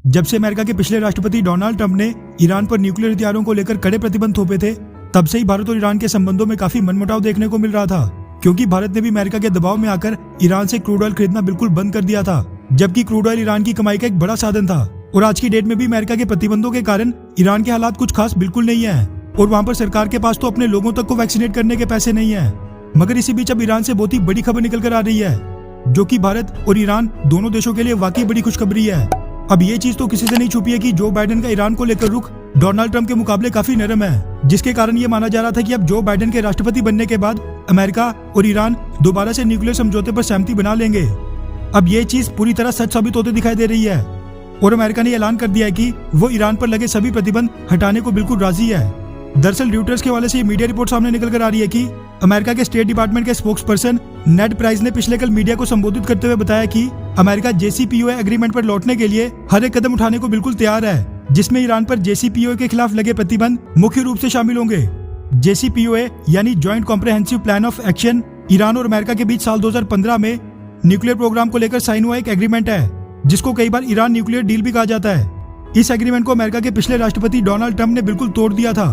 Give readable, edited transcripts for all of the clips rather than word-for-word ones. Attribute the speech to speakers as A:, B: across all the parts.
A: जब से अमेरिका के पिछले राष्ट्रपति डोनाल्ड ट्रंप ने ईरान पर न्यूक्लियर हथियारों को लेकर कड़े प्रतिबंध थोपे थे, तब से ही भारत और ईरान के संबंधों में काफी मनमुटाव देखने को मिल रहा था, क्योंकि भारत ने भी अमेरिका के दबाव में आकर ईरान से क्रूड ऑयल खरीदना बिल्कुल बंद कर दिया था, जबकि क्रूड ऑयल ईरान की कमाई का एक बड़ा साधन था। और आज की डेट में भी अमेरिका के प्रतिबंधों के कारण ईरान के हालात कुछ खास बिल्कुल नहीं है, और वहाँ पर सरकार के पास तो अपने लोगों तक को वैक्सीनेट करने के पैसे नहीं है। मगर इसी बीच अब ईरान से बहुत ही बड़ी खबर निकल कर आ रही है, जो कि भारत और ईरान दोनों देशों के लिए वाकई बड़ी खुशखबरी है। अब ये चीज तो किसी से नहीं छुपी है कि जो बाइडेन का ईरान को लेकर रुख डोनाल्ड ट्रंप के मुकाबले काफी नरम है, जिसके कारण ये माना जा रहा था कि अब जो बाइडेन के राष्ट्रपति बनने के बाद अमेरिका और ईरान दोबारा से न्यूक्लियर समझौते पर सहमति बना लेंगे। अब ये चीज पूरी तरह सच साबित होते दिखाई दे रही है, और अमेरिका ने ऐलान कर दिया है कि वो ईरान पर लगे सभी प्रतिबंध हटाने को बिल्कुल राजी है। दरअसल रॉयटर्स के हवाले से ये मीडिया रिपोर्ट सामने निकल कर आ रही है कि अमेरिका के स्टेट डिपार्टमेंट के स्पोक्स पर्सन नेड प्राइस ने पिछले कल मीडिया को संबोधित करते हुए बताया कि अमेरिका JCPOA एग्रीमेंट पर लौटने के लिए हर एक कदम उठाने को बिल्कुल तैयार है, जिसमें ईरान पर JCPOA के खिलाफ लगे प्रतिबंध मुख्य रूप से शामिल होंगे। JCPOA यानी joint comprehensive plan of action Iran और अमेरिका के बीच साल 2015 में न्यूक्लियर प्रोग्राम को लेकर साइन हुआ एक एग्रीमेंट है, जिसको कई बार ईरान न्यूक्लियर डील भी कहा जाता है। इस एग्रीमेंट को अमेरिका के पिछले राष्ट्रपति डोनाल्ड ट्रंप ने बिल्कुल तोड़ दिया था,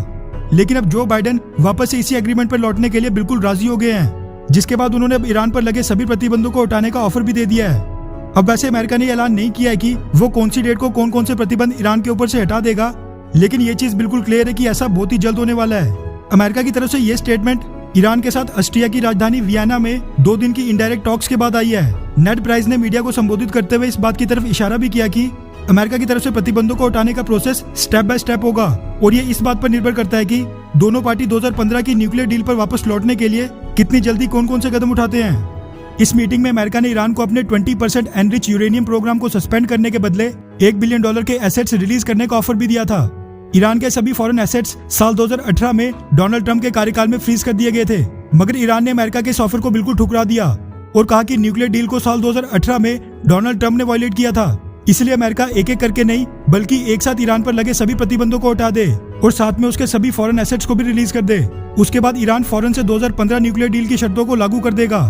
A: लेकिन अब जो बाइडेन वापस से इसी एग्रीमेंट पर लौटने के लिए बिल्कुल राजी हो गए हैं, जिसके बाद उन्होंने अब ईरान पर लगे सभी प्रतिबंधों को हटाने का ऑफर भी दे दिया है। अब वैसे अमेरिका ने ऐलान नहीं किया है कि वो कौन सी डेट को कौन कौन से प्रतिबंध ईरान के ऊपर से हटा देगा, लेकिन ये चीज बिल्कुल क्लियर है कि ऐसा बहुत ही जल्द होने वाला है। अमेरिका की तरफ से ये स्टेटमेंट ईरान के साथ ऑस्ट्रिया की राजधानी वियना में 2 दिन की इनडायरेक्ट टॉक्स के बाद आई है। नेड प्राइस ने मीडिया को संबोधित करते हुए इस बात की तरफ इशारा भी किया कि अमेरिका की तरफ से प्रतिबंधों को हटाने का प्रोसेस स्टेप बाय स्टेप होगा, और ये इस बात पर निर्भर करता है कि दोनों पार्टी 2015 की न्यूक्लियर डील पर वापस लौटने के लिए कितनी जल्दी कौन कौन से कदम उठाते हैं। इस मीटिंग में अमेरिका ने ईरान को अपने 20% एनरिच यूरेनियम प्रोग्राम को सस्पेंड करने के बदले $1 बिलियन के एसेट्स रिलीज करने का ऑफर भी दिया था। ईरान के सभी फॉरेन एसेट्स साल 2018 में डोनाल्ड ट्रंप के कार्यकाल में फ्रीज कर दिए गए थे, मगर ईरान ने अमेरिका के इस ऑफर को बिल्कुल ठुकरा दिया और कहा कि न्यूक्लियर डील को साल 2018 में डोनाल्ड ट्रंप ने वायलेट किया था, इसलिए अमेरिका एक एक करके नहीं बल्कि एक साथ ईरान पर लगे सभी प्रतिबंधों को हटा दे और साथ में उसके सभी फॉरेन एसेट्स को भी रिलीज कर दे। उसके बाद ईरान फौरन से 2015 न्यूक्लियर डील की शर्तों को लागू कर देगा।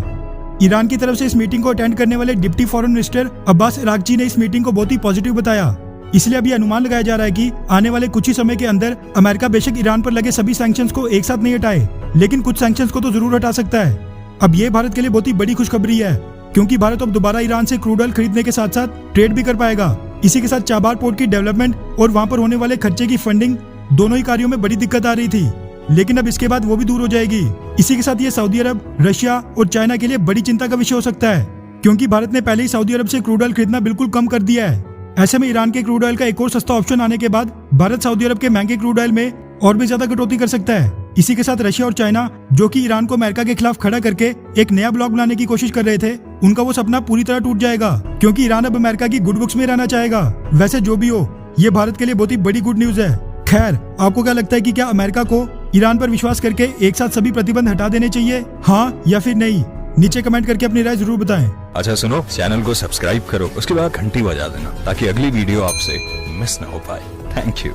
A: ईरान की तरफ से इस मीटिंग को अटेंड करने वाले डिप्टी फॉरेन मिनिस्टर अब्बास इराकची ने इस मीटिंग को बहुत ही पॉजिटिव बताया, इसलिए अभी अनुमान लगाया जा रहा है कि आने वाले कुछ ही समय के अंदर अमेरिका बेशक ईरान पर लगे सभी सैंक्शंस को एक साथ नहीं हटाए, लेकिन कुछ सैंक्शंस को तो जरूर हटा सकता है। अब ये भारत के लिए बहुत ही बड़ी खुशखबरी है, क्योंकि भारत अब दोबारा ईरान से क्रूड ऑयल खरीदने के साथ साथ ट्रेड भी कर पाएगा। इसी के साथ चाबार पोर्ट की डेवलपमेंट और वहाँ पर होने वाले खर्चे की फंडिंग, दोनों ही कार्यों में बड़ी दिक्कत आ रही थी, लेकिन अब इसके बाद वो भी दूर हो जाएगी। इसी के साथ ये सऊदी अरब, रशिया और चाइना के लिए बड़ी चिंता का विषय हो सकता है, क्योंकि भारत ने पहले ही सऊदी अरब से क्रूड ऑयल खरीदना बिल्कुल कम कर दिया है। ऐसे में ईरान के क्रूड ऑयल का एक और सस्ता ऑप्शन आने के बाद भारत सऊदी अरब के महंगे क्रूड ऑयल में और भी ज्यादा कटौती कर सकता है। इसी के साथ रशिया और चाइना, जो कि ईरान को अमेरिका के खिलाफ खड़ा करके एक नया ब्लॉक बनाने की कोशिश कर रहे थे, उनका वो सपना पूरी तरह टूट जाएगा, क्योंकि ईरान अब अमेरिका की गुड बुक्स में रहना चाहेगा। वैसे जो भी हो, ये भारत के लिए बहुत ही बड़ी गुड न्यूज है। खैर, आपको क्या लगता है कि क्या अमेरिका को ईरान पर विश्वास करके एक साथ सभी प्रतिबंध हटा देने चाहिए, हाँ या फिर नहीं? नीचे कमेंट करके अपनी राय जरूर बताएं।
B: अच्छा सुनो, चैनल को सब्सक्राइब करो, उसके बाद घंटी बजा देना ताकि अगली वीडियो आपसे मिस ना हो पाए। Thank you.